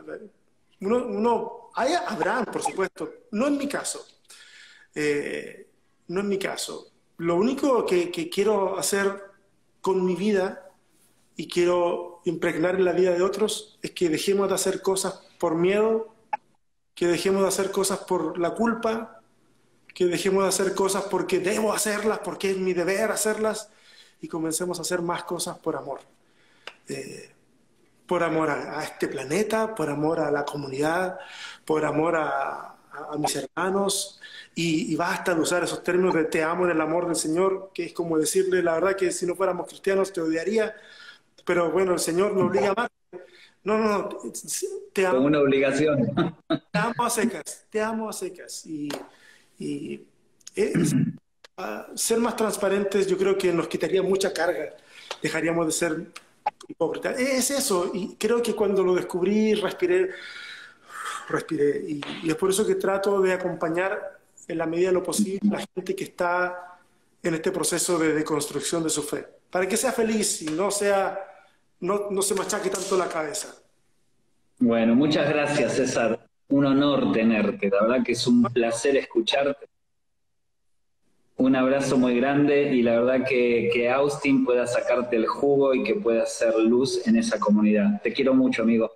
habrán, por supuesto, no en mi caso. No en mi caso. Lo único que quiero hacer con mi vida y quiero impregnar en la vida de otros es que dejemos de hacer cosas por miedo, que dejemos de hacer cosas por la culpa, que dejemos de hacer cosas porque debo hacerlas, porque es mi deber hacerlas, y comencemos a hacer más cosas por amor. Por amor a este planeta, por amor a la comunidad, por amor a mis hermanos, y basta de usar esos términos de te amo en el amor del Señor, que es como decirle, la verdad que si no fuéramos cristianos te odiaría, pero bueno, el Señor me obliga más. No, te Como amo, una obligación. te amo a secas, te amo a secas. Y es- ser más transparentes yo creo que nos quitaría mucha carga, dejaríamos de ser hipócritas. Es eso, y creo que cuando lo descubrí, respiré, y es por eso que trato de acompañar en la medida de lo posible a la gente que está en este proceso de deconstrucción de su fe, para que sea feliz y no se machaque tanto la cabeza. Bueno, muchas gracias, César. Un honor tenerte. La verdad que es un placer escucharte. Un abrazo muy grande y la verdad que Austin pueda sacarte el jugo y que pueda hacer luz en esa comunidad. Te quiero mucho, amigo.